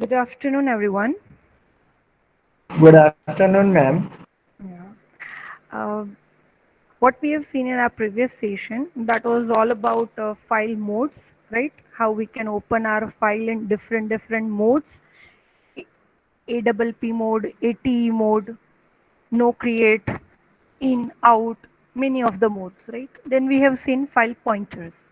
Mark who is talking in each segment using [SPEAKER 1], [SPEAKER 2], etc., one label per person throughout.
[SPEAKER 1] Good afternoon, everyone.
[SPEAKER 2] Good afternoon, ma'am.
[SPEAKER 1] Yeah. Uh, what we have seen in our previous session, that was all about file modes, right? How we can open our file in different modes, APP mode, ATE mode, no create, in, out, many of the modes, right? Then we have seen file pointers.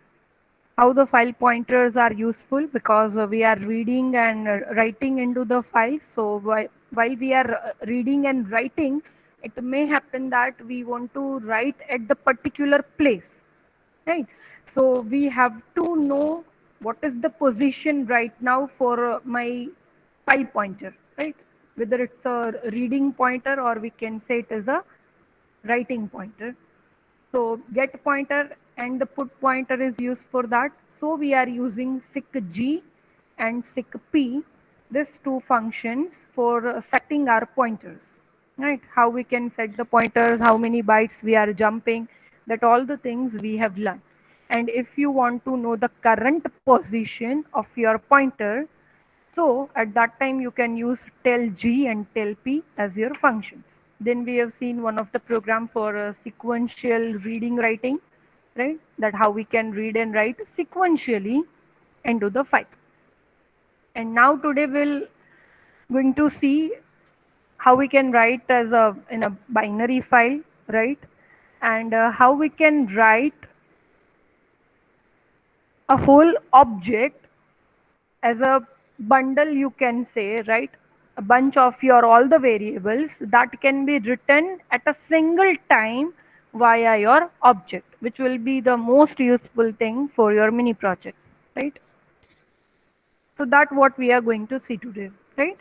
[SPEAKER 1] How the file pointers are useful because we are reading and writing into the file. So while we are reading and writing, it may happen that we want to write at the particular place, right? So we have to know what is the position right now for my file pointer, right? Whether it's a reading pointer or we can say it is a writing pointer. So get pointer and the put pointer is used for that. So we are using seek_g and seek_p, these two functions for setting our pointers, right? How we can set the pointers, how many bytes we are jumping, that all the things we have learned. And if you want to know the current position of your pointer, so at that time you can use tell G and tell P as your functions. Then we have seen one of the program for sequential reading writing, right? That how we can read and write sequentially into the file. And now today we'll going to see how we can write as a in a binary file, right? And how we can write a whole object as a bundle, you can say, right? A bunch of your all the variables that can be written at a single time via your object, which will be the most useful thing for your mini projects, right? So that what we are going to see today, right?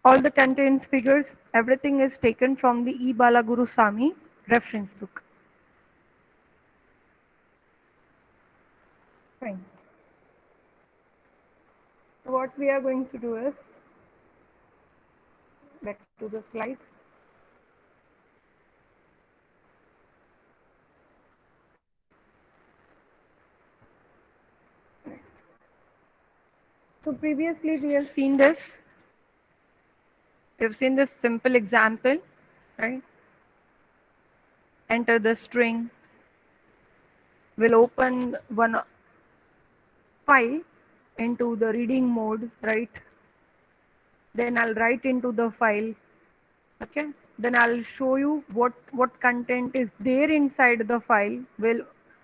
[SPEAKER 1] All the contains figures, everything is taken from the E Balaguru Sami reference book. Fine. So what we are going to do is back to the slide. So previously we have seen this. We've seen this simple example, right? Enter the string. We'll open one file into the reading mode, right? Then I'll write into the file, okay? Then I'll show you what content is there inside the file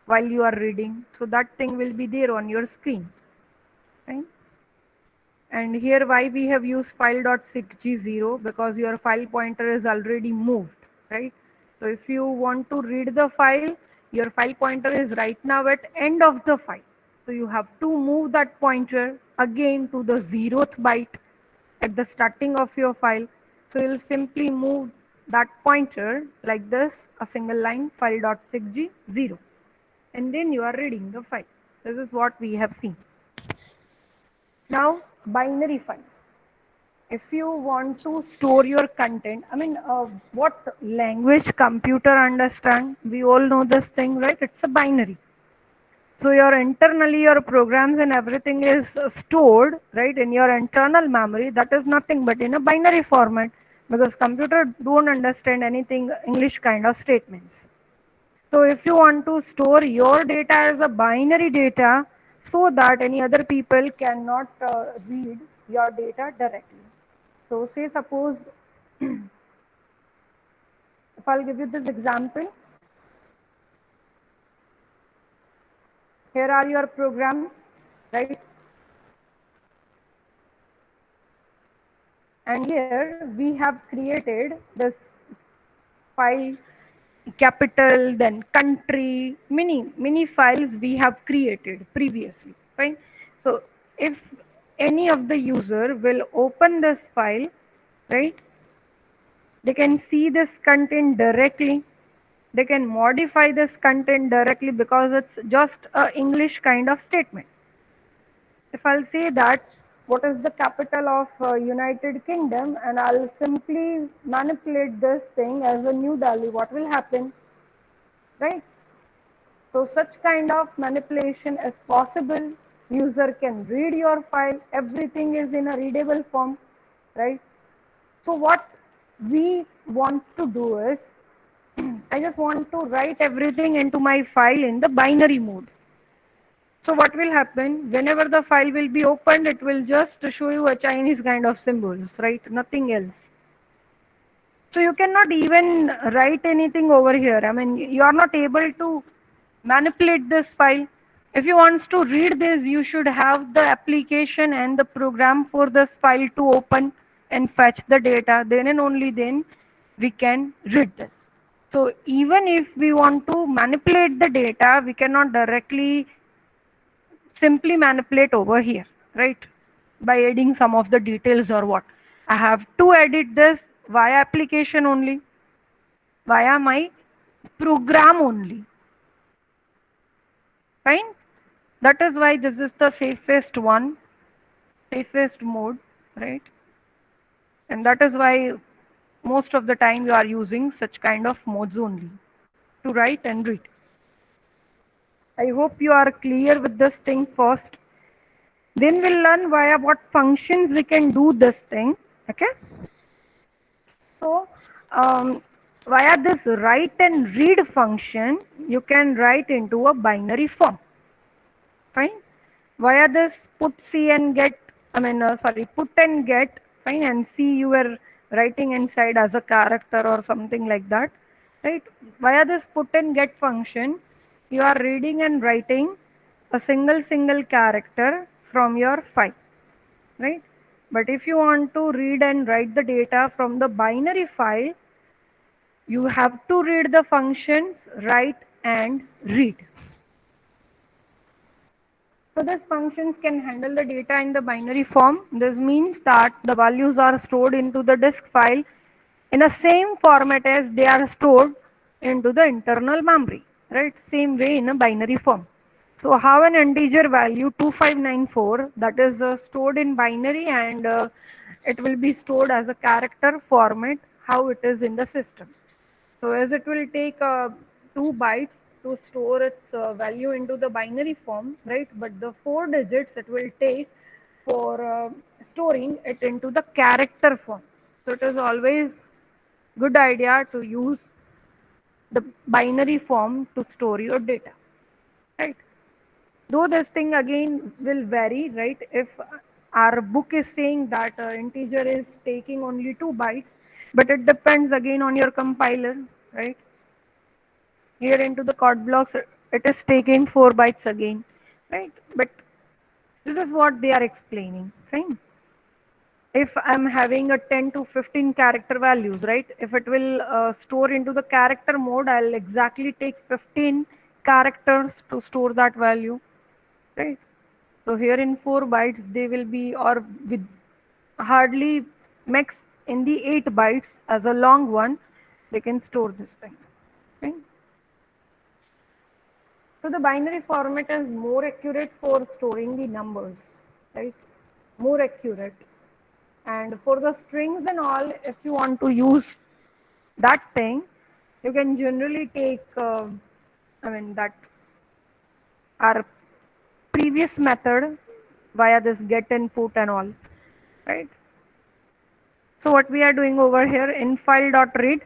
[SPEAKER 1] while you are reading. So that thing will be there on your screen, right? And here why we have used file.seekg0, because your file pointer is already moved, right? So if you want to read the file, your file pointer is right now at end of the file. So you have to move that pointer again to the 0th byte at the starting of your file. So you'll simply move that pointer like this, a single line, file.seekg0, and then you are reading the file. This is what we have seen. Now, binary files. If you want to store your content, I mean, what language computer understand? We all know this thing, right? It's a binary. So your internally your programs and everything is stored, right, in your internal memory. That is nothing but in a binary format, because computer don't understand anything English kind of statements. So if you want to store your data as a binary data, so that any other people cannot read your data directly. So say suppose, if I'll give you this example, here are your programs, right? And here we have created this file, capital, then country, many files we have created previously, right? So if any of the user will open this file, right, they can see this content directly. They can modify this content directly because it's just a English kind of statement. If I'll say that what is the capital of United Kingdom, and I'll simply manipulate this thing as a New Delhi, what will happen, right? So such kind of manipulation is possible User can read your file. Everything is in a readable form, right? So what we want to do is, I just want to write everything into my file in the binary mode. So what will happen, whenever the file will be opened, it will just show you a Chinese kind of symbols, right? Nothing else. So you cannot even write anything over here. I mean, you are not able to manipulate this file. If you want to read this, you should have the application and the program for this file to open and fetch the data. Then and only then we can read this. So even if we want to manipulate the data, we cannot directly simply manipulate over here, right? By adding some of the details or what. I have to edit this via application only, via my program only, fine? That is why this is the safest one, safest mode, right? And that is why most of the time you are using such kind of modes only to write and read. I hope you are clear with this thing first. Then we'll learn via what functions we can do this thing, okay? So via this write and read function, you can write into a binary form, fine. Via this put see and get, sorry, put and get, fine, and see you were writing inside as a character or something like that, right? Via this put and get function, you are reading and writing a single character from your file, right? But if you want to read and write the data from the binary file, you have to read the functions write and read. So these functions can handle the data in the binary form. This means that the values are stored into the disk file in the same format as they are stored into the internal memory, right? Same way in a binary form. So how an integer value 2594 that is stored in binary, and it will be stored as a character format, how it is in the system. So as it will take 2 bytes to store its value into the binary form, right? But the 4 digits it will take for storing it into the character form. So it is always good idea to use the binary form to store your data, right? Though this thing again will vary, right? If our book is saying that integer is taking only 2 bytes, but it depends again on your compiler, right? Here into the chord blocks, it is taking 4 bytes again, right? But this is what they are explaining, fine. If I'm having a 10 to 15 character values, right? If it will store into the character mode, I'll exactly take 15 characters to store that value, right? So here in 4 bytes, they will be, or with hardly max in the 8 bytes as a long one, they can store this thing, right? So the binary format is more accurate for storing the numbers, right? More accurate. And for the strings and all, if you want to use that thing, you can generally take, that our previous method via this get input and all, right? So what we are doing over here in file.read,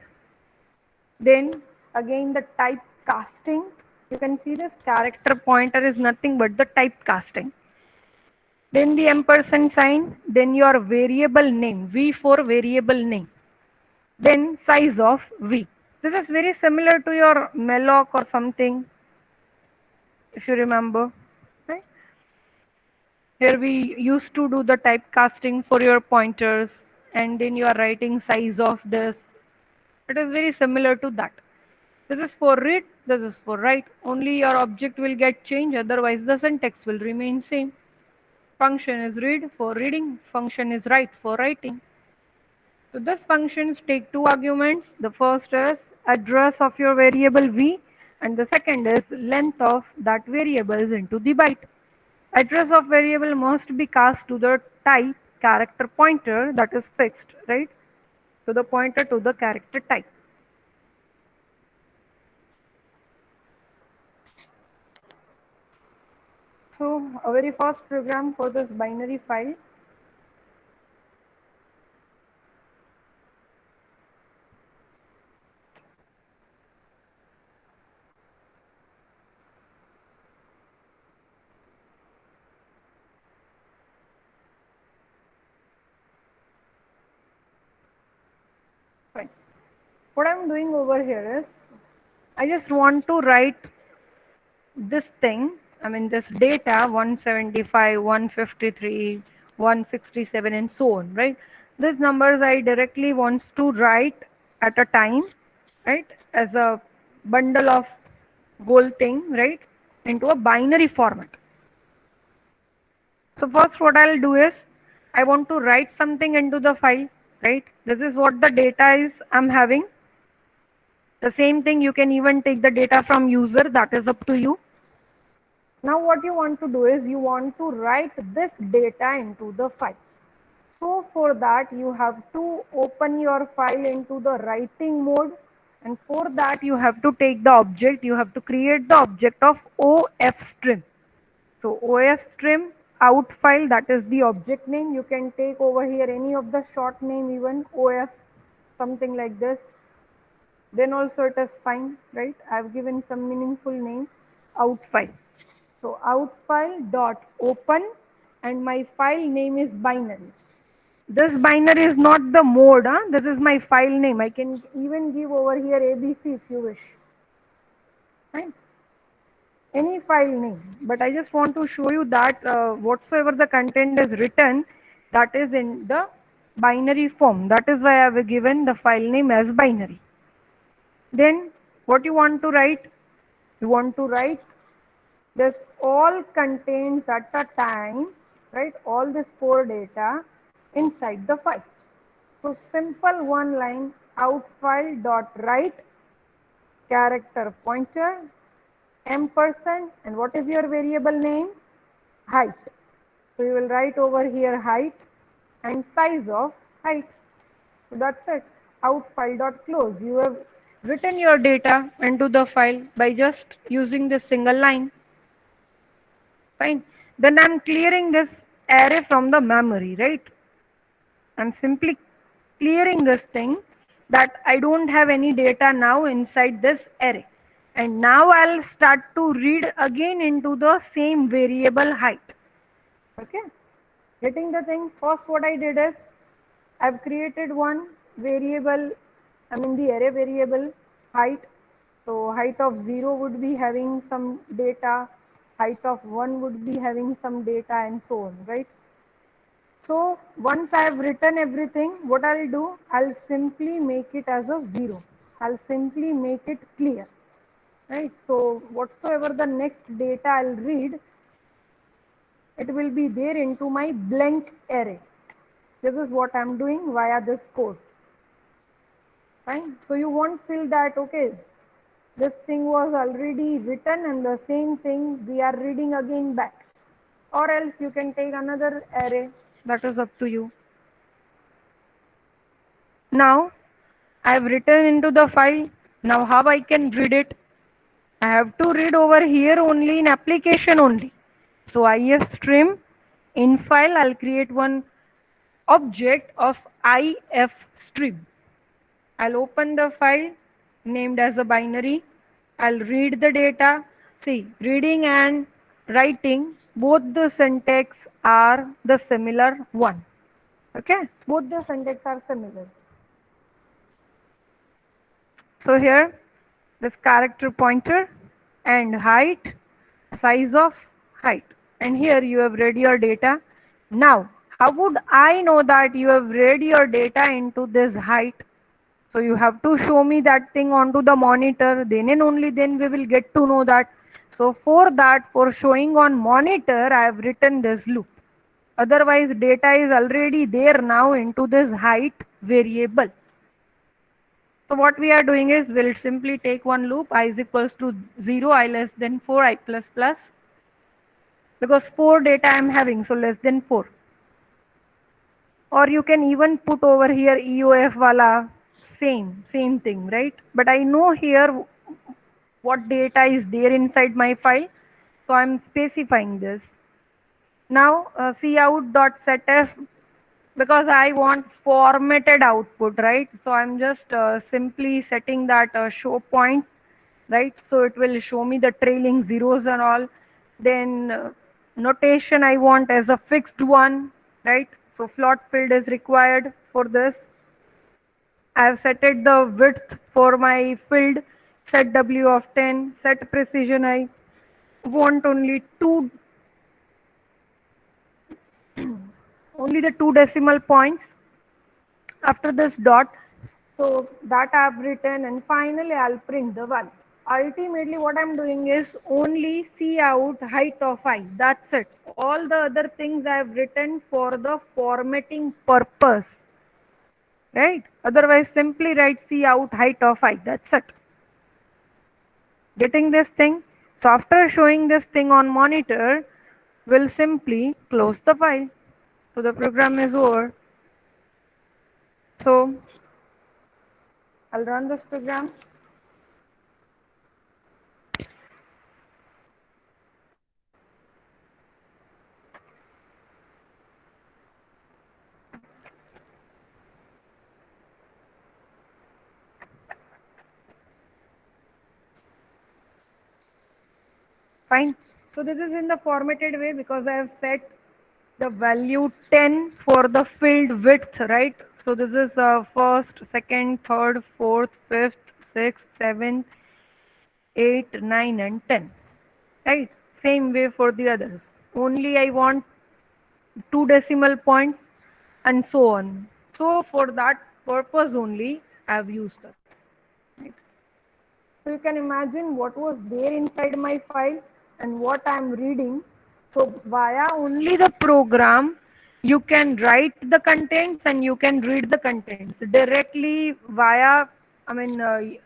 [SPEAKER 1] then again the type casting, you can see this character pointer is nothing but the type casting. Then the ampersand sign, then your variable name, V for variable name, then size of V. This is very similar to your malloc or something, if you remember. Right? Here we used to do the typecasting for your pointers, and then you are writing size of this. It is very similar to that. This is for read, this is for write. Only your object will get changed, otherwise the syntax will remain same. Function is read for reading, function is write for writing. So this functions take 2 arguments. The first is address of your variable v, and the second is length of that variable is into the byte. Address of variable must be cast to the type character pointer that is fixed, right? To the pointer to the character type. So a very fast program for this binary file. Fine. What I'm doing over here is I just want to write this thing, I mean this data 175, 153, 167 and so on, right? These numbers I directly wants to write at a time, right, as a bundle of whole thing, right, into a binary format. So first what I'll do is I want to write something into the file, right? This is what the data is I'm having. The same thing you can even take the data from user, that is up to you. Now what you want to do is you want to write this data into the file. So for that you have to open your file into the writing mode, and for that you have to take the object, you have to create the object of OFStream. So OFStream out file, that is the object name. You can take over here any of the short name, even OF, something like this. Then also it is fine, right? I have given some meaningful name, out file. So out file dot open, and my file name is binary. This binary is not the mode, huh? This is my file name. I can even give over here ABC if you wish. Right? Any file name. But I just want to show you that whatsoever the content is written, that is in the binary form. That is why I have given the file name as binary. Then what you want to write? You want to write this all contains at a time, right? All this 4 data inside the file. So simple one line out file dot write character pointer ampersand, and what is your variable name? Height. So you will write over here height and size of height. So that's it. Out file dot close. You have written your data into the file by just using this single line. Fine. Then I'm clearing this array from the memory, right? I'm simply clearing this thing that I don't have any data now inside this array. And now I'll start to read again into the same variable height. Okay. Getting the thing, first what I did is I've created one variable, I mean the array variable height. So height of 0 would be having some data, height of 1 would be having some data, and so on, right? So once I have written everything, what I'll do, I'll simply make it as a 0. I'll simply make it clear, right? So whatsoever the next data I'll read, it will be there into my blank array. This is what I'm doing via this code. Fine. So you won't feel that, okay, this thing was already written and the same thing we are reading again back. Or else you can take another array, that is up to you. Now I have written into the file. Now how I can read it? I have to read over here only in application only. So ifstream in file, I'll create one object of ifstream. I'll open the file named as a binary. I'll read the data. See, reading and writing, both the syntax are the similar one. Okay, both the syntax are similar. So here, this character pointer and height, size of height. And here you have read your data. Now, how would I know that you have read your data into this height? So you have to show me that thing onto the monitor, then and only then we will get to know that. So for that, for showing on monitor, I have written this loop. Otherwise, data is already there now into this height variable. So what we are doing is we'll simply take one loop, I is equals to 0, I less than 4, I plus plus. Because 4 data I am having, so less than 4. Or you can even put over here EOF wala, same thing, right? But I know here what data is there inside my file. So I'm specifying this. Now cout.setf, because I want formatted output, right? So I'm just simply setting that show points, right? So it will show me the trailing zeros and all. Then notation I want as a fixed one, right? So float field is required for this. I have set it the width for my field, set W of 10, set precision I want only the two decimal points after this dot. So that I've written, and finally I'll print the value. Ultimately what I'm doing is only cout height of I. That's it. All the other things I've written for the formatting purpose. Right? Otherwise simply write cout height of I. That's it. Getting this thing? So after showing this thing on monitor, we'll simply close the file. So the program is over. So I'll run this program. Fine. So this is in the formatted way because I have set the value 10 for the field width, right? So this is first, second, third, fourth, fifth, sixth, seventh, 8, 9, and 10. Right? Same way for the others. Only I want two decimal points and so on. So for that purpose only I have used this. Right? So you can imagine what was there inside my file and what I am reading. So via only the program, you can write the contents and you can read the contents directly via, I mean,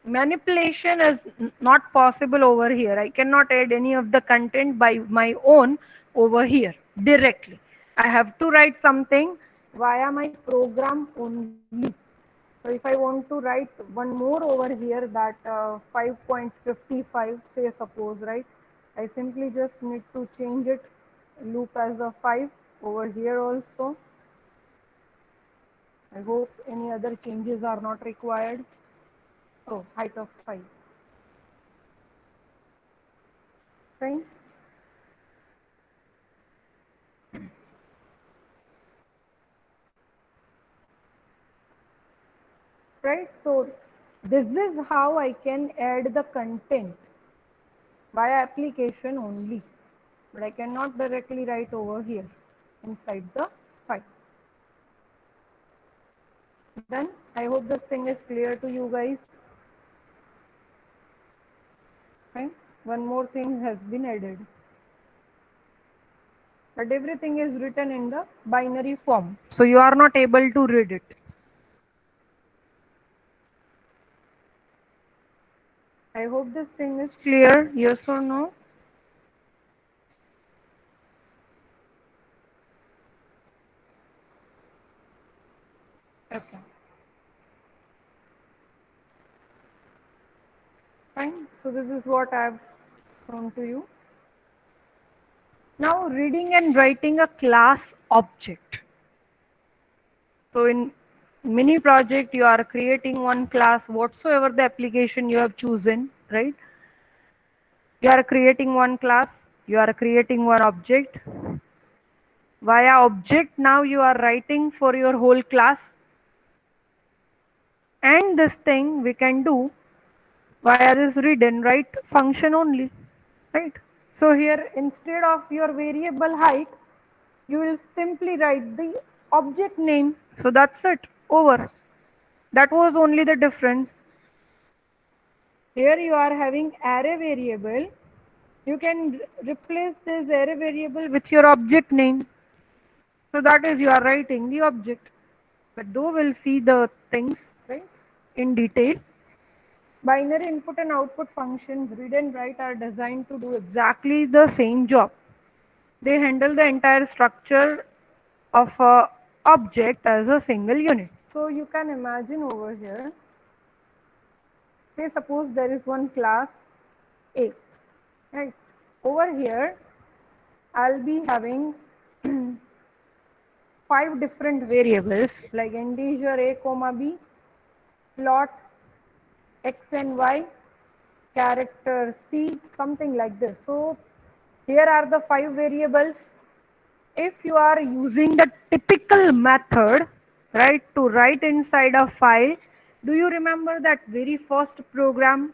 [SPEAKER 1] manipulation is not possible over here. I cannot add any of the content by my own over here directly. I have to write something via my program only. So if I want to write one more over here, that 5.55, say suppose, right? I simply just need to change it, loop as a 5 over here also. I hope any other changes are not required. Oh, height of 5. Fine. Right? So this is how I can add the content by application only, but I cannot directly write over here inside the file. Then I hope this thing is clear to you guys. Fine. One more thing has been added, but everything is written in the binary form, so you are not able to read it. I hope this thing is clear. Yes or no? Okay. Fine. So this is what I have shown to you. Now reading and writing a class object. So in mini project, you are creating one class, whatsoever the application you have chosen, right? You are creating one class, you are creating one object. Via object, now you are writing for your whole class. And this thing we can do via this read and write function only, right? So here, instead of your variable height, you will simply write the object name. So that's it, over. That was only the difference. Here you are having array variable. You can replace this array variable with your object name. So that is you are writing the object. But though we'll see the things, right, in detail. Binary input and output functions, read and write, are designed to do exactly the same job. They handle the entire structure of a object as a single unit. So you can imagine over here, say suppose there is one class A, right? over here I'll be having 5 different variables like integer a comma b, float x and y, character c, something like this. So here are the 5 variables. If you are using the typical method, right, to write inside a file, do you remember that very first program,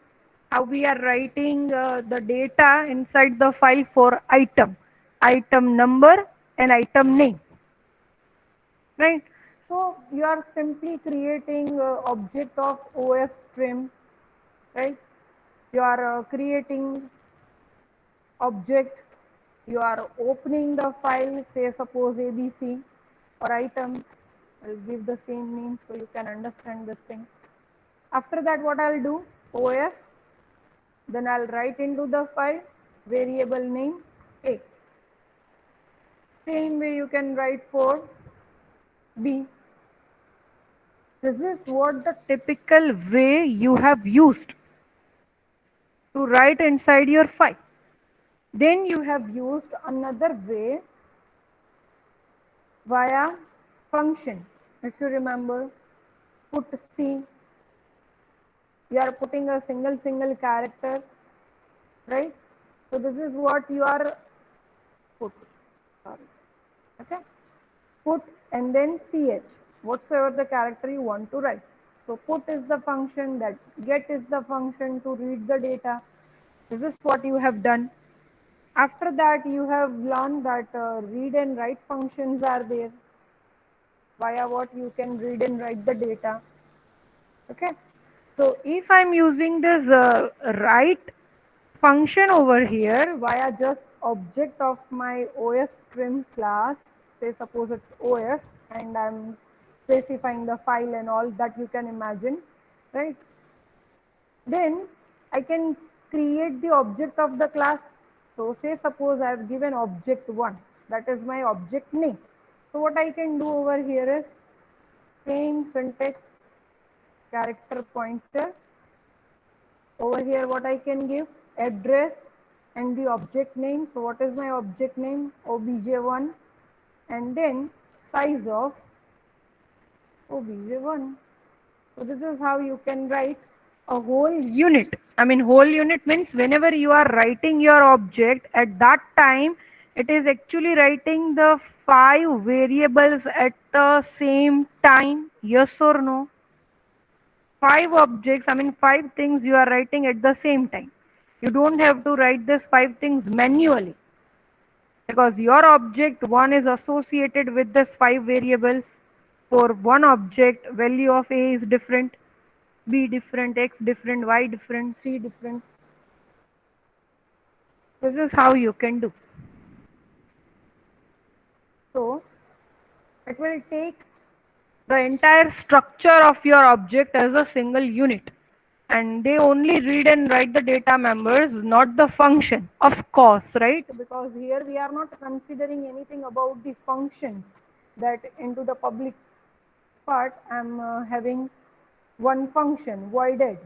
[SPEAKER 1] how we are writing the data inside the file for item number and item name, right? So you are simply creating object of OF stream, right? You are creating object, you are opening the file, say suppose ABC or item. I'll give the same name so you can understand this thing. After that, what I'll do, OF, then I'll write into the file variable name A. Same way you can write for B. This is what the typical way you have used to write inside your file. Then you have used another way via function. If you remember, put C, you are putting a single character, right? So this is what you are put, sorry, okay? Put and then ch, whatsoever the character you want to write. So put is the function, that get is the function to read the data. This is what you have done. After that, you have learned that read and write functions are there, via what you can read and write the data. Okay. So if I'm using this write function over here via just object of my OF stream class, say suppose it's OF, and I'm specifying the file and all that you can imagine, right? Then I can create the object of the class. So say suppose I have given object 1, that is my object name. So what I can do over here is same syntax, character pointer. Over here what I can give, address and the object name. So what is my object name, obj1, and then size of obj1. So this is how you can write a whole unit. I mean, whole unit means whenever you are writing your object, at that time it is actually writing the 5 variables at the same time. Yes or no? 5 objects, I mean 5 things you are writing at the same time. You don't have to write this 5 things manually, because your object 1 is associated with this 5 variables. For one object, value of A is different, B different, X different, Y different, C different. This is how you can do. So it will take the entire structure of your object as a single unit, and they only read and write the data members, not the function, of course, right? Because here we are not considering anything about the function, that into the public part I'm having one function voided.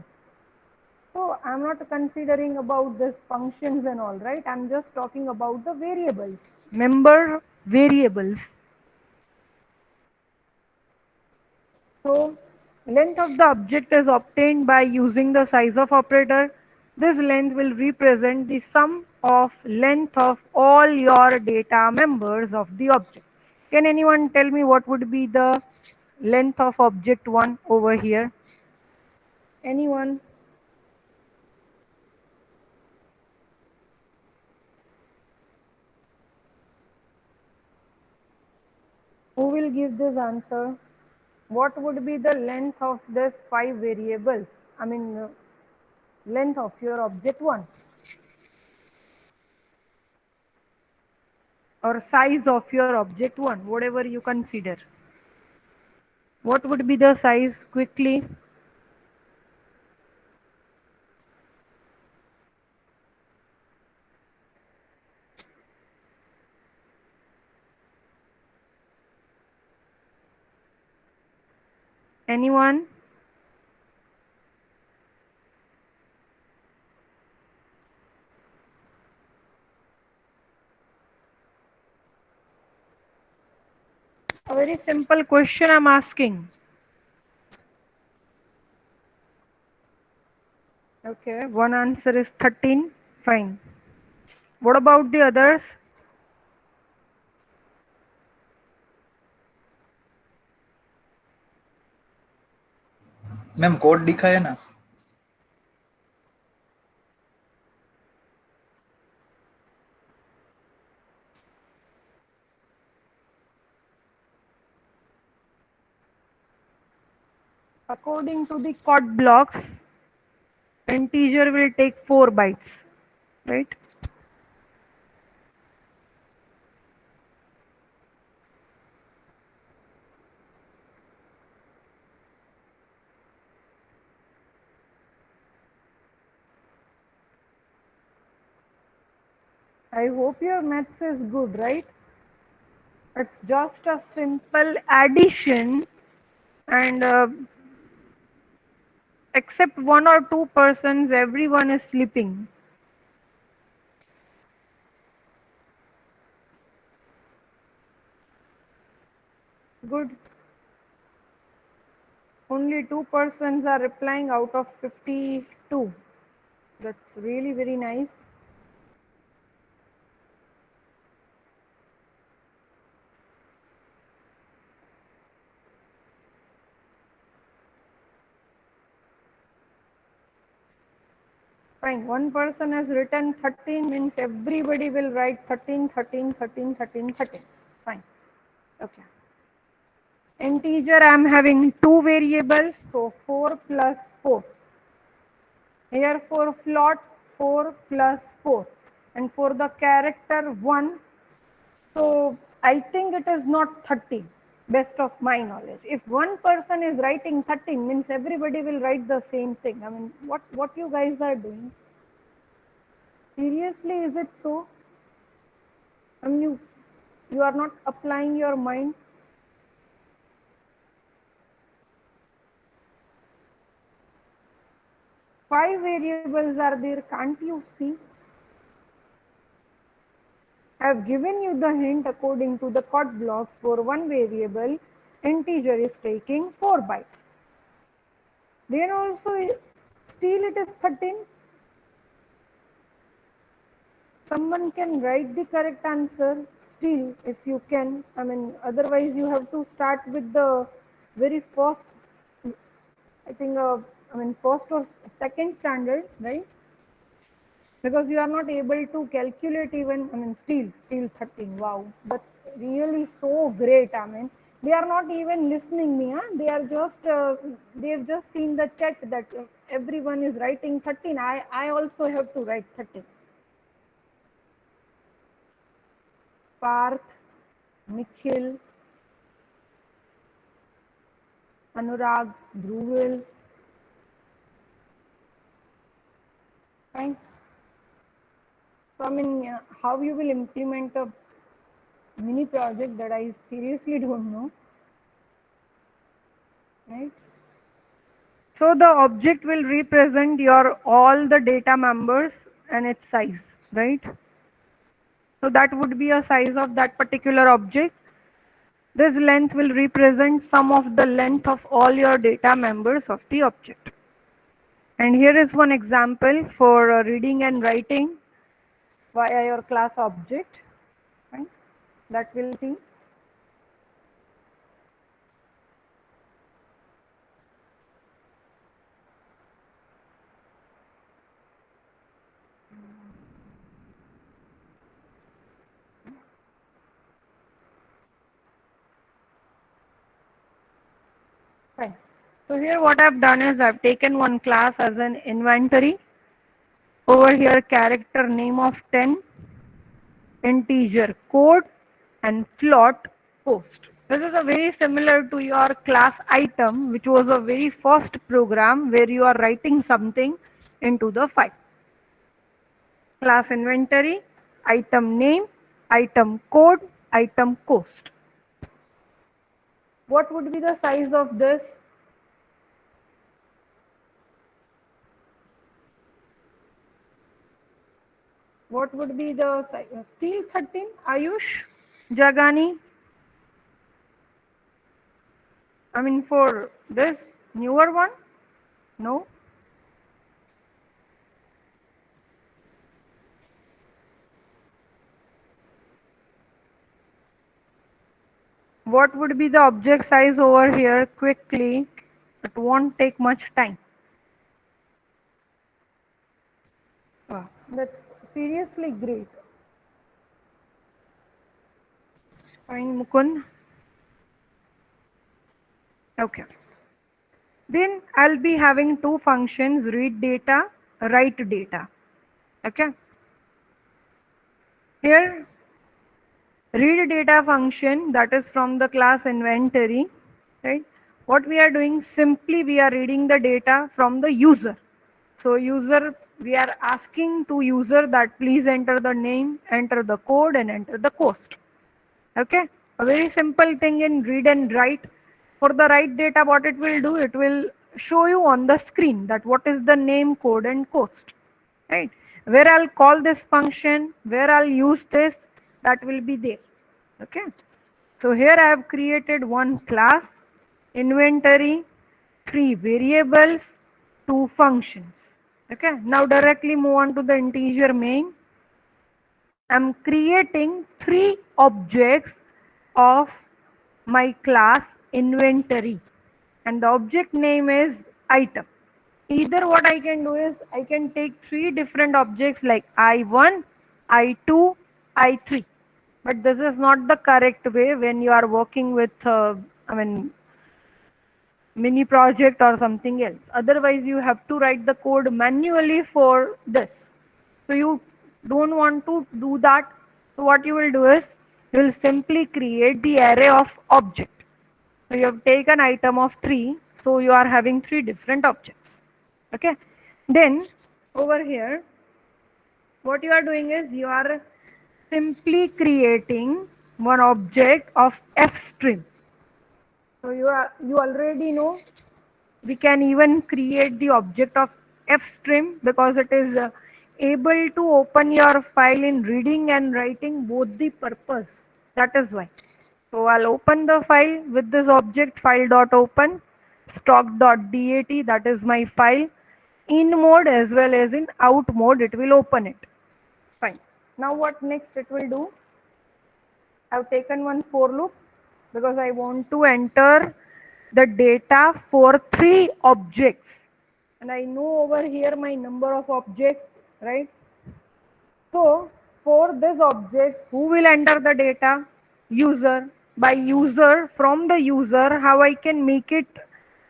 [SPEAKER 1] So I'm not considering about this functions and all, right? I'm just talking about the variables, member variables. So length of the object is obtained by using the size of operator. This length will represent the sum of length of all your data members of the object. Can anyone tell me what would be the length of object 1 over here? Anyone? Who will give this answer? What would be the length of this 5 variables? I mean, length of your object 1, or size of your object 1, whatever you consider. What would be the size quickly? Anyone? A very simple question I'm asking. Okay, one answer is 13. Fine. What about the others?
[SPEAKER 3] Ma'am code लिखा है ना.
[SPEAKER 1] According to the code blocks, integer will take 4 bytes, right? I hope your maths is good, right? It's just a simple addition, and except 1 or 2 persons, everyone is sleeping. Good. Only 2 persons are replying out of 52. That's really very nice. Fine. One person has written 13, means everybody will write 13, 13, 13, 13, 13. Fine. Okay. Integer, I am having 2 variables, so 4 plus 4. Here for float, 4 plus 4. And for the character 1, so I think it is not 30, best of my knowledge. If one person is writing 13, means everybody will write the same thing. I mean, what you guys are doing? Seriously, is it so? I mean, you are not applying your mind. Five variables are there, can't you see? I have given you the hint according to the code blocks. For one variable, integer is taking 4 bytes. Then also, still it is 13. Someone can write the correct answer still, if you can. I mean, otherwise you have to start with the very first, I think, first or second standard, right? Because you are not able to calculate even, I mean, still 13. Wow, that's really so great. I mean, they are not even listening me. Huh? They are just, they've just seen the chat that everyone is writing 13. I also have to write 13. Parth, Nikhil, Anurag, Dhruvil. Fine. So, I mean, how you will implement a mini project, that I seriously don't know. Right? So the object will represent your all the data members and its size, right? So that would be a size of that particular object. This length will represent sum of the length of all your data members of the object. And here is one example for reading and writing via your class object, right? That we'll see. Fine. So here what I've done is I've taken one class as an inventory. Over here character name of 10, integer code, and float post. This is a very similar to your class item, which was a very first program where you are writing something into the file. Class inventory, item name, item code, item cost. What would be the size of this? What would be the size? Still 13? Ayush? Jagani? I mean for this newer one? No? What would be the object size over here quickly? It won't take much time. Wow, that's seriously great. Fine, Mukund. Okay. Then I'll be having two functions, read data, write data. Okay. Here, read data function, that is from the class inventory, right? What we are doing, simply we are reading the data from the user. So user, we are asking to user that please enter the name, enter the code, and enter the cost. Okay, a very simple thing in read and write. For the write data, what it will do, it will show you on the screen that what is the name, code, and cost, right? Where I'll call this function, where I'll use this, that will be there. Okay, so here I have created one class, inventory, three variables, two functions. Okay, now directly move on to the integer main. I'm creating three objects of my class inventory, and the object name is item. Either what I can do is I can take three different objects like I1, I2, I3, but this is not the correct way when you are working with mini project or something else. Otherwise you have to write the code manually for this. So you don't want to do that. So what you will do is you will simply create the array of object. So you have taken item of 3, so you are having 3 different objects. Okay. Then over here, what you are doing is you are simply creating one object of fstream. So you already know we can even create the object of fstream because it is able to open your file in reading and writing both the purpose. That is why. So I'll open the file with this object file.open stock.dat, that is my file. In mode as well as in out mode it will open it. Fine. Now what next it will do? I've taken one for loop because I want to enter the data for 3 objects, and I know over here my number of objects, right? So for this objects, who will enter the data? User. By user, from the user, how I can make it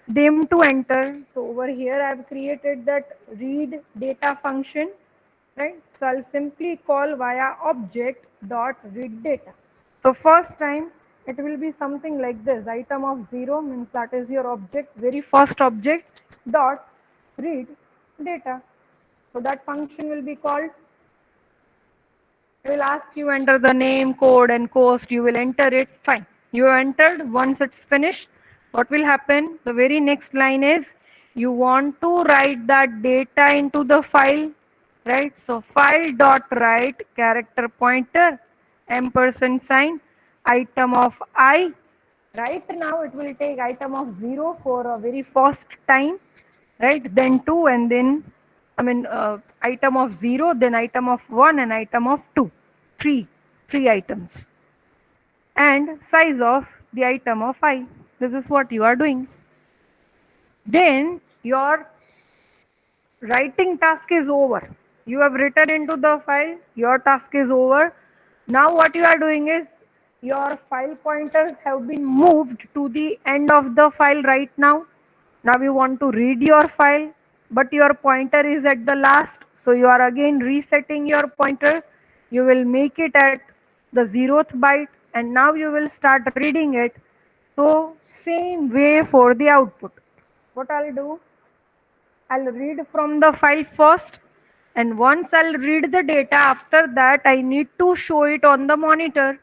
[SPEAKER 1] them to enter? So over here I have created that read data function, right? So I'll simply call via object dot read data. So first time it will be something like this, item of 0 means that is your object, very first object, dot read data. So that function will be called. It will ask you enter the name, code, and cost. You will enter it. Fine. You have entered. Once it's finished, what will happen? The very next line is you want to write that data into the file, right? So file dot write character pointer ampersand sign item of I. Right now it will take item of 0 for a very first time, right? Then 2, and then item of 0, then item of 1, and item of 2. Three items. And size of the item of I. This is what you are doing. Then your writing task is over. You have written into the file, your task is over. Now what you are doing is your file pointers have been moved to the end of the file right now. Now you want to read your file, but your pointer is at the last. So you are again resetting your pointer. You will make it at the 0th byte, and now you will start reading it. So same way for the output. What I'll do, I'll read from the file first, and once I'll read the data, after that I need to show it on the monitor.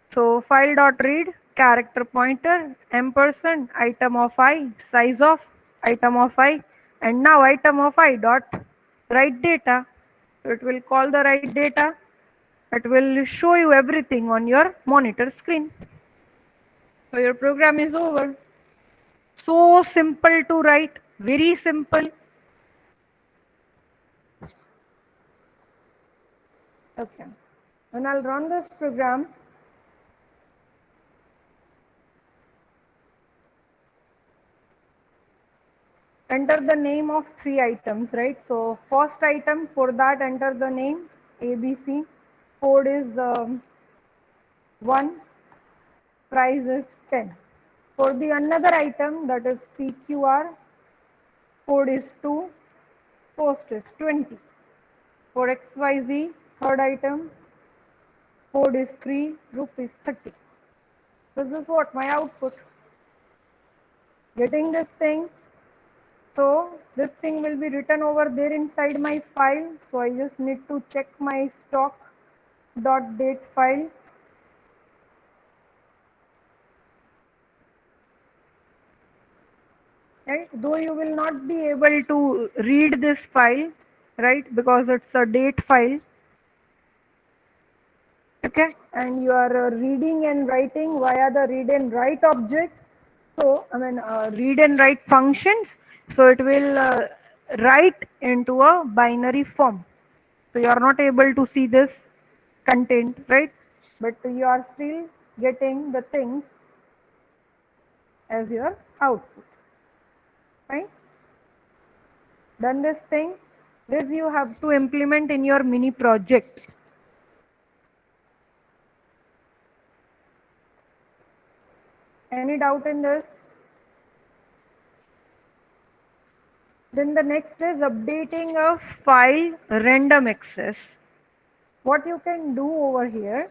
[SPEAKER 1] So file.read character pointer ampersand item of I, size of item of I, and now item of I dot write data. So it will call the write data. It will show you everything on your monitor screen. So your program is over. So simple to write, very simple. Okay. When I'll run this program, enter the name of 3 items, right? So first item, for that enter the name ABC, code is 1, price is 10. For the another item, that is PQR, code is 2, cost is 20. For XYZ, third item, code is 3, rupees 30. This is what my output. Getting this thing, so this thing will be written over there inside my file. So I just need to check my stock.date file. Right? Though you will not be able to read this file, right? Because it's a date file. Okay, and you are reading and writing via the read and write object. So I mean read and write functions. So it will write into a binary form. So you are not able to see this content, right? But you are still getting the things as your output, right? Done this thing. This you have to implement in your mini project. Any doubt in this? Then the next is updating a file random access. What you can do over here.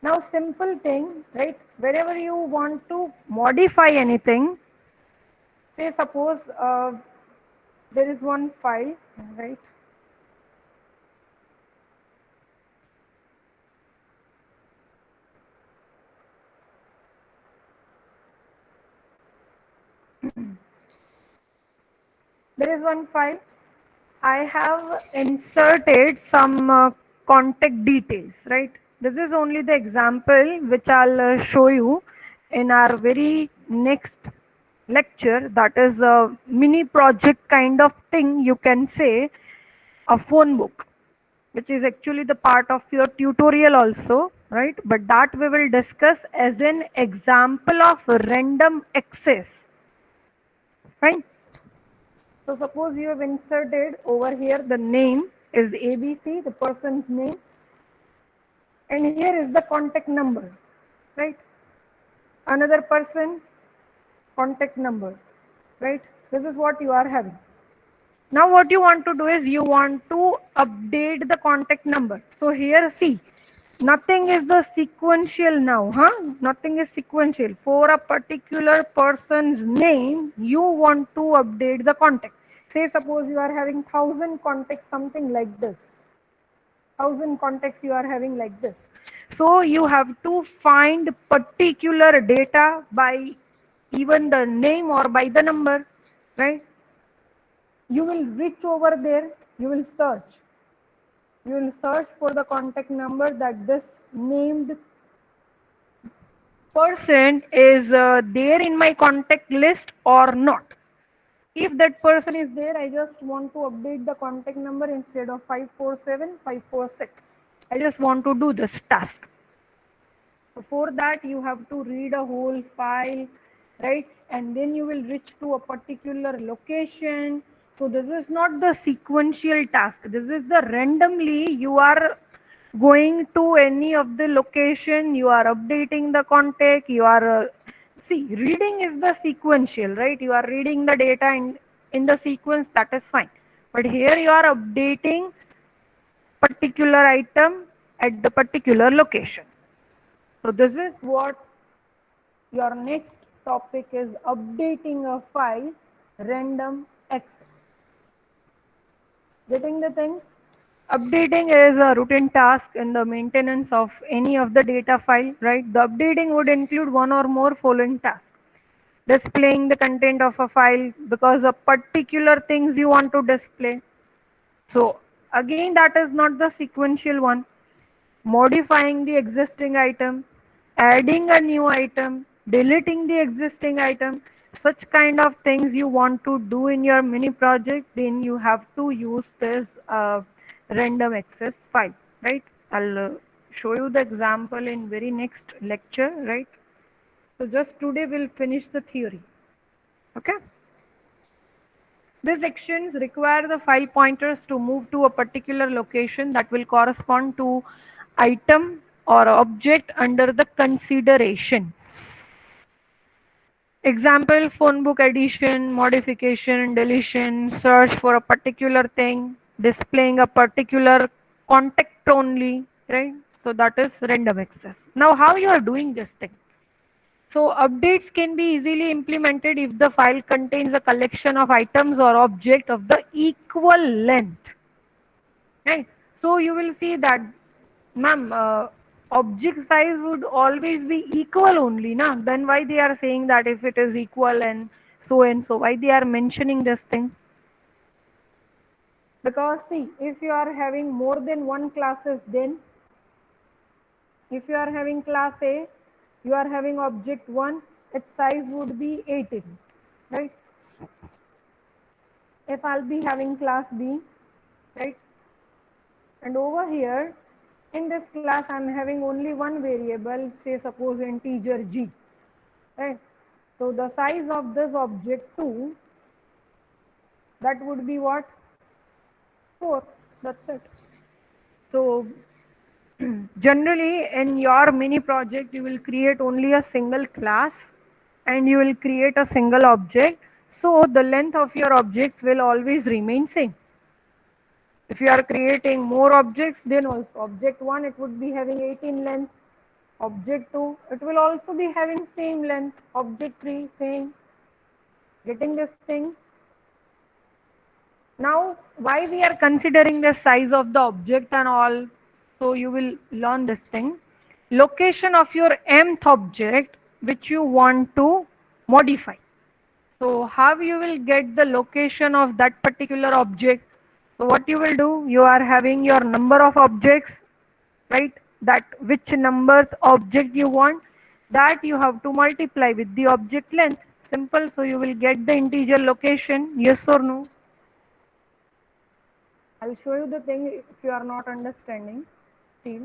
[SPEAKER 1] Now simple thing, right? Wherever you want to modify anything, say suppose there is one file, right? There is one file. I have inserted some contact details, right? This is only the example which I'll show you in our very next lecture. That is a mini project kind of thing, you can say, a phone book, which is actually the part of your tutorial also, right? But that we will discuss as an example of random access, right? So suppose you have inserted over here the name is ABC, the person's name, and here is the contact number, right? Another person, contact number, right? This is what you are having. Now what you want to do is you want to update the contact number. So here see, nothing is the sequential now, huh? Nothing is sequential. For a particular person's name, you want to update the contact. Say suppose you are having 1,000 contacts, something like this. 1,000 contacts you are having like this. So you have to find particular data by even the name or by the number, right? You will reach over there, you will search. You will search for the contact number that this named person is there in my contact list or not. If that person is there, I just want to update the contact number instead of 547, 546. I just want to do this task. For that, you have to read a whole file, right? And then you will reach to a particular location. So this is not the sequential task. This is the randomly you are going to any of the location, you are updating the contact, you are, see, reading is the sequential, right? You are reading the data in the sequence, that is fine. But here you are updating particular item at the particular location. So this is what your next topic is, updating a file, random access. Getting the things? Updating is a routine task in the maintenance of any of the data file, right? The updating would include one or more following tasks. Displaying the content of a file because of particular things you want to display. So again, that is not the sequential one. Modifying the existing item, adding a new item, deleting the existing item, such kind of things you want to do in your mini project, then you have to use this random access file, right? I'll show you the example in very next lecture, right? So just today we'll finish the theory. Okay. These actions require the file pointers to move to a particular location that will correspond to item or object under the consideration. Example, phone book addition, modification, deletion, search for a particular thing, displaying a particular contact only, right? So that is random access. Now how you are doing this thing? So updates can be easily implemented if the file contains a collection of items or object of the equal length. Right? So you will see that, ma'am, object size would always be equal only, na? Then why they are saying that if it is equal and so, why they are mentioning this thing? Because see, if you are having more than one classes, then if you are having class A, you are having object 1, its size would be 18, right? If I'll be having class B, right? And over here, in this class, I'm having only one variable, say suppose integer G, right? So the size of this object 2, that would be what? 4, that's it. So generally in your mini project, you will create only a single class and you will create a single object. So the length of your objects will always remain same. If you are creating more objects, then also object 1, it would be having 18 length. Object 2, it will also be having same length. Object 3, same. Getting this thing? Now, why we are considering the size of the object and all? So you will learn this thing. Location of your mth object which you want to modify. So how you will get the location of that particular object? So what you will do, you are having your number of objects, right? That which number object you want, that you have to multiply with the object length. Simple. So you will get the integer location, yes or no? I'll show you the thing if you are not understanding still.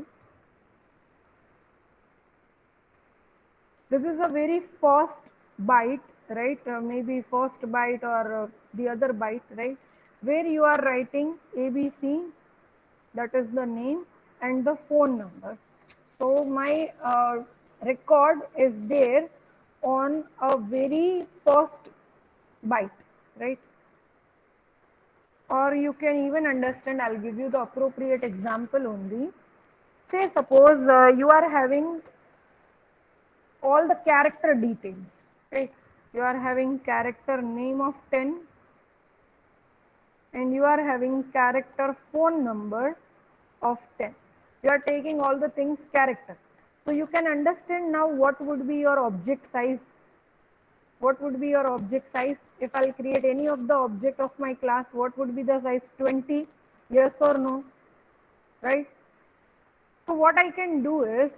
[SPEAKER 1] This is a very first byte, right? Maybe first byte or the other byte, right? Where you are writing ABC, that is the name, and the phone number. So my record is there on a very first byte, right? Or you can even understand, I'll give you the appropriate example only. Say suppose you are having all the character details, right? You are having character name of 10 and you are having character phone number of 10. You are taking all the things character. So you can understand now what would be your object size. What would be your object size? If I'll create any of the object of my class, what would be the size? 20? Yes or no? Right? So what I can do is,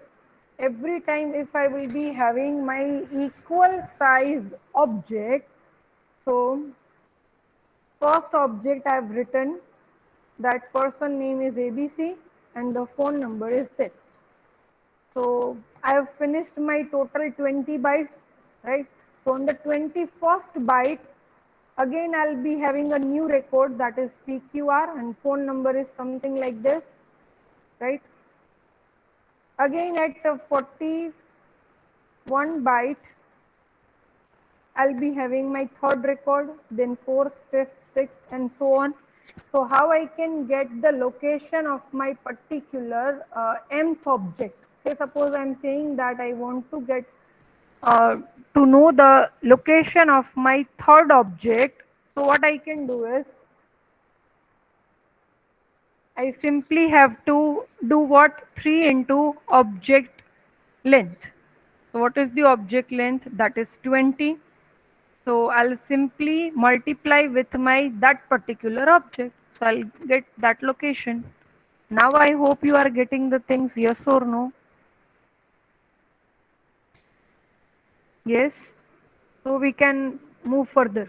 [SPEAKER 1] every time if I will be having my equal size object, so first object I have written that person name is ABC and the phone number is this. So I have finished my total 20 bytes, right? So on the 21st byte, again I'll be having a new record, that is PQR, and phone number is something like this, right? Again at 41 byte, I'll be having my third record, then fourth, fifth, sixth, and so on. So how I can get the location of my particular mth object? Say suppose I'm saying that I want to get to know the location of my third object. So what I can do is, I simply have to do what? 3 into object length. So what is the object length? That is 20. So I'll simply multiply with my that particular object. So I'll get that location. Now I hope you are getting the things, yes or no? Yes. So we can move further.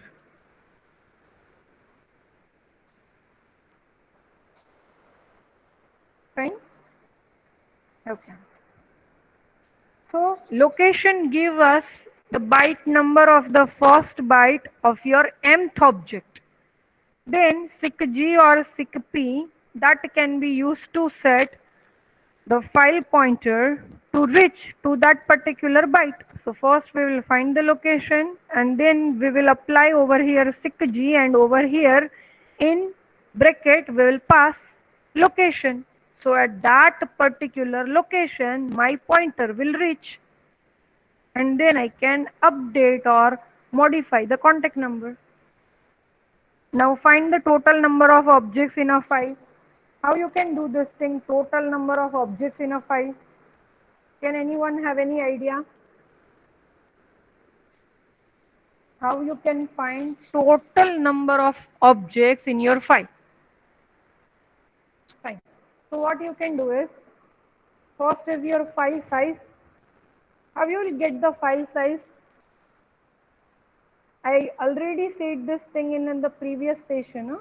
[SPEAKER 1] Fine. Okay. So location give us the byte number of the first byte of your mth object. Then seqg or seqp that can be used to set the file pointer to reach to that particular byte. So first we will find the location and then we will apply over here seqg, and over here in bracket we will pass location. So at that particular location my pointer will reach, and then I can update or modify the contact number. Now find the total number of objects in a file. How you can do this thing, total number of objects in a file? Can anyone have any idea? How you can find total number of objects in your file? Fine. So what you can do is, first is your file size. How you will get the file size? I already said this thing in the previous session. Huh?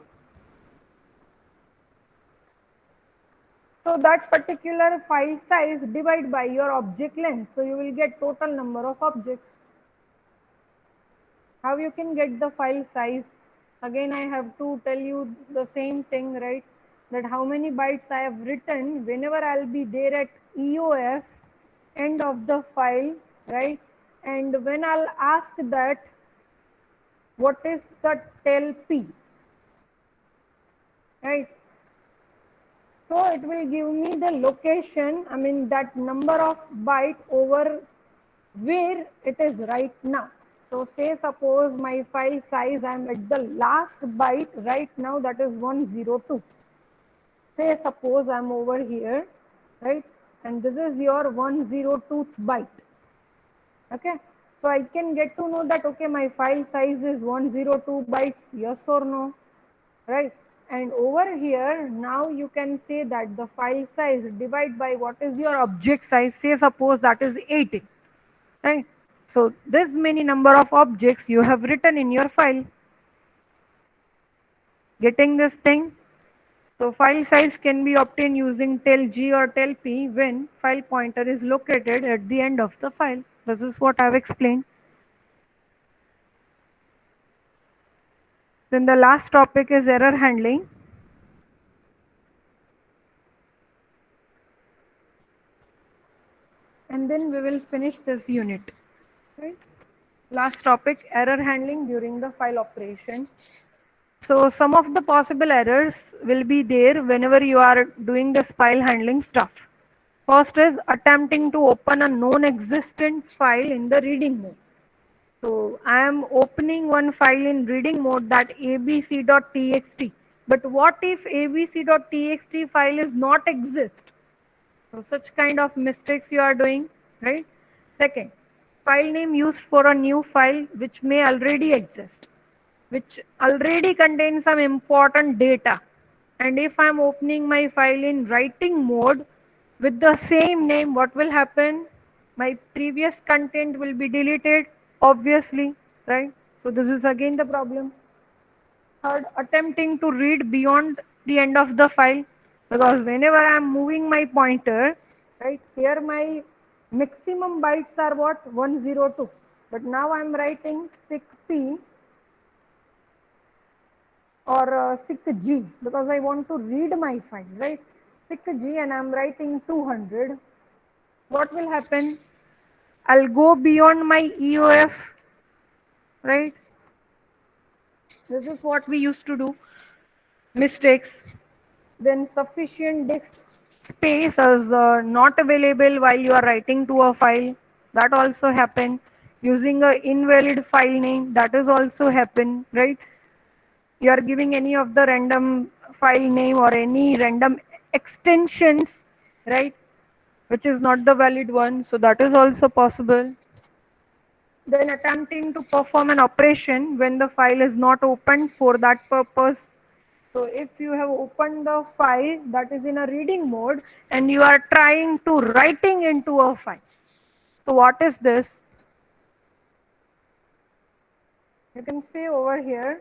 [SPEAKER 1] So that particular file size divide by your object length. So you will get total number of objects. How you can get the file size? Again, I have to tell you the same thing, right? That how many bytes I have written whenever I'll be there at EOF, end of the file, right? And when I'll ask that, what is the tel p, right? So it will give me the location, I mean that number of byte over where it is right now. So say suppose my file size, I am at the last byte right now, that is 102. Say suppose I am over here, right? And this is your 102th byte. Okay. So I can get to know that, okay, my file size is 102 bytes, yes or no, right? And over here, now you can say that the file size divided by what is your object size, say suppose that is 80, right? So this many number of objects you have written in your file. Getting this thing? So file size can be obtained using tel-g or tel-p when file pointer is located at the end of the file. This is what I have explained. Then the last topic is error handling. And then we will finish this unit. Right? Last topic, error handling during the file operation. So some of the possible errors will be there whenever you are doing this file handling stuff. First is attempting to open a non-existent file in the reading mode. So I am opening one file in reading mode, that abc.txt. But what if abc.txt file is not exist? So such kind of mistakes you are doing, right? Second, file name used for a new file which may already exist, which already contains some important data. And if I'm opening my file in writing mode with the same name, what will happen? My previous content will be deleted, obviously, right? So this is again the problem. Third, attempting to read beyond the end of the file, because whenever I'm moving my pointer, right, here my maximum bytes are what? 102. But now I'm writing seqp or seqg because I want to read my file, right? Seqg, and I'm writing 200. What will happen? I'll go beyond my EOF, right? This is what we used to do. Mistakes. Then sufficient disk space is not available while you are writing to a file. That also happen. Using a invalid file name, that is also happen, right? You are giving any of the random file name or any random extensions, right, which is not the valid one. So that is also possible. Then attempting to perform an operation when the file is not opened for that purpose. So if you have opened the file that is in a reading mode and you are trying to writing into a file. So what is this? You can say over here,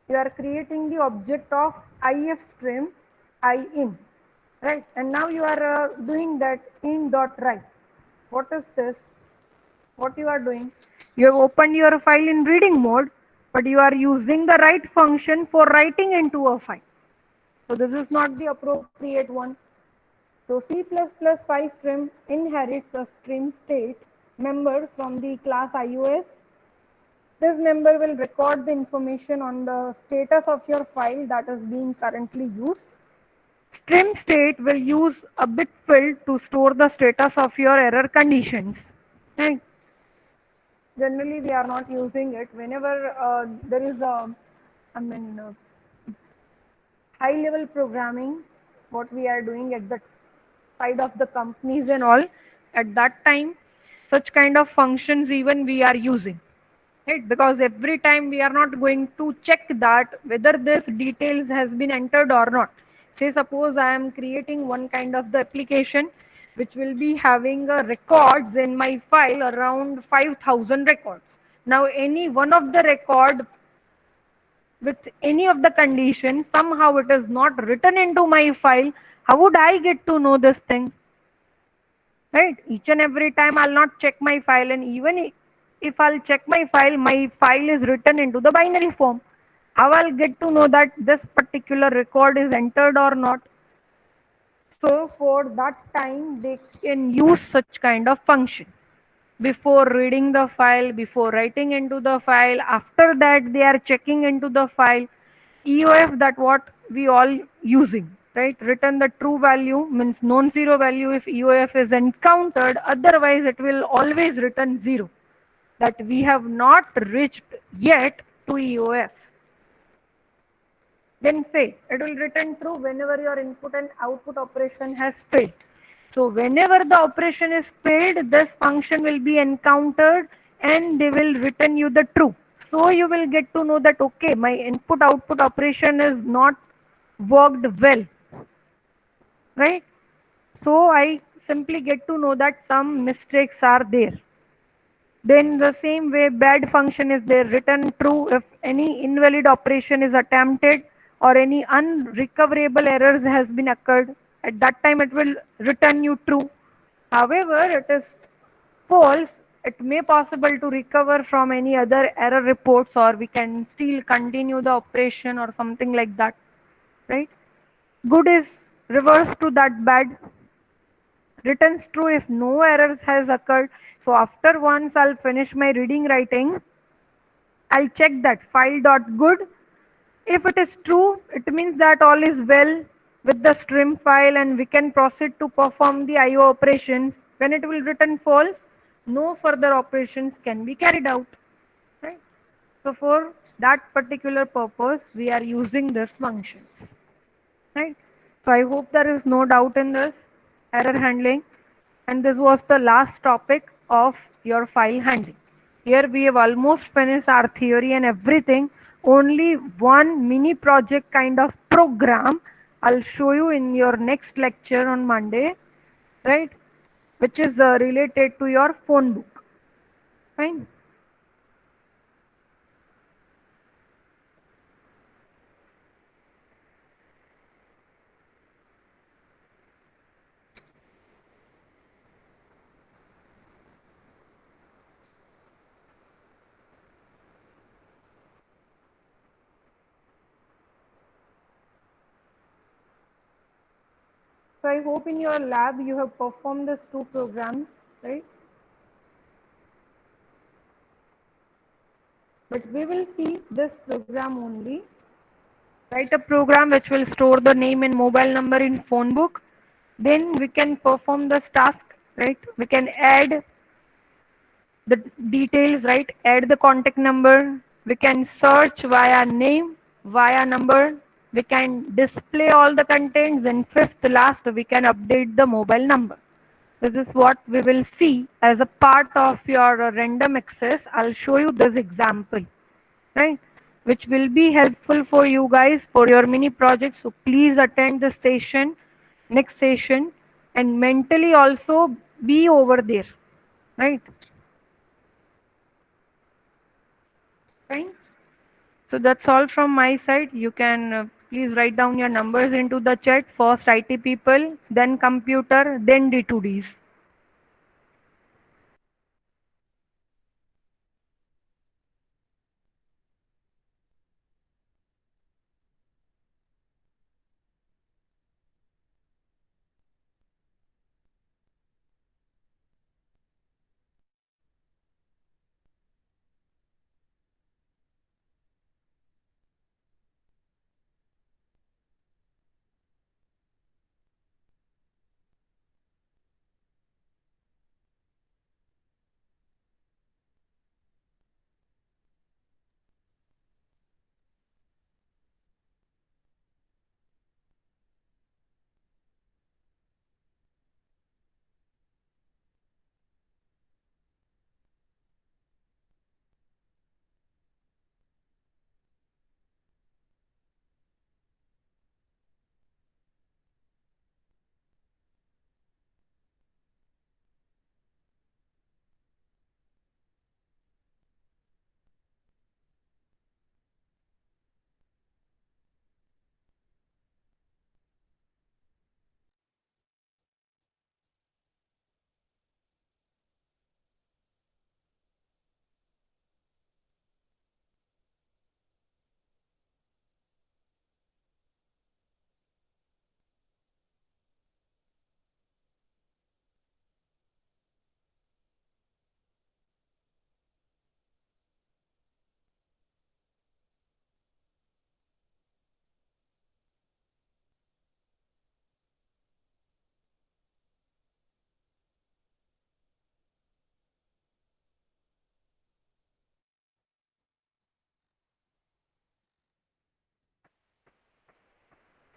[SPEAKER 1] you are creating the object of ifstream in, right? And now you are doing that in dot write. What is this? What you are doing? You have opened your file in reading mode, but you are using the write function for writing into a file. So this is not the appropriate one. So C++ file stream inherits a stream state member from the class iOS. This member will record the information on the status of your file that is being currently used. Stream state will use a bit field to store the status of your error conditions. Right? Generally, we are not using it whenever there is a, high level programming, what we are doing at the side of the companies and all. At that time, such kind of functions even we are using. Right? Because every time we are not going to check that whether this details has been entered or not. Say suppose I am creating one kind of the application which will be having records in my file around 5,000 records. Now any one of the record with any of the conditions, somehow it is not written into my file, how would I get to know this thing? Right? Each and every time I'll not check my file, and even if I'll check my file is written into the binary form. How I'll get to know that this particular record is entered or not? So for that time, they can use such kind of function. Before reading the file, before writing into the file, after that they are checking into the file. EOF, that what we all using, right? Return the true value means non-zero value if EOF is encountered, otherwise it will always return 0. That we have not reached yet to EOF. Then say it will return true whenever your input and output operation has failed. So whenever the operation is failed, this function will be encountered and they will return you the true. So you will get to know that okay, my input output operation is not worked well, right? So I simply get to know that some mistakes are there. Then the same way bad function is there, return true if any invalid operation is attempted or any unrecoverable errors has been occurred. At that time it will return you true. However, it is false. It may possible to recover from any other error reports, or we can still continue the operation or something like that. Right? Good is reverse to that bad. Returns true if no errors has occurred. So after once I'll finish my reading writing, I'll check that file.good. If it is true, it means that all is well with the stream file and we can proceed to perform the IO operations. When it will return false, no further operations can be carried out. Right? So for that particular purpose, we are using these functions. Right? So I hope there is no doubt in this error handling. And this was the last topic of your file handling. Here we have almost finished our theory and everything. Only one mini project kind of program I'll show you in your next lecture on Monday, right? Which is related to your phone book. Fine. So I hope in your lab you have performed these two programs, right? But we will see this program only. Write a program which will store the name and mobile number in phone book. Then we can perform this task, right? We can add the details, right? Add the contact number. We can search via name, via number. We can display all the contents. And fifth, last, we can update the mobile number. This is what we will see as a part of your random access. I'll show you this example, right? Which will be helpful for you guys for your mini project. So please attend the session, next session, and mentally also be over there, right? Fine. So that's all from my side. You can please write down your numbers into the chat. First IT people, then computer, then D2Ds.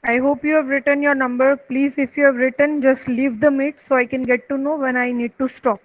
[SPEAKER 1] I hope you have written your number. Please, if you have written, just leave the meet so I can get to know when I need to stop.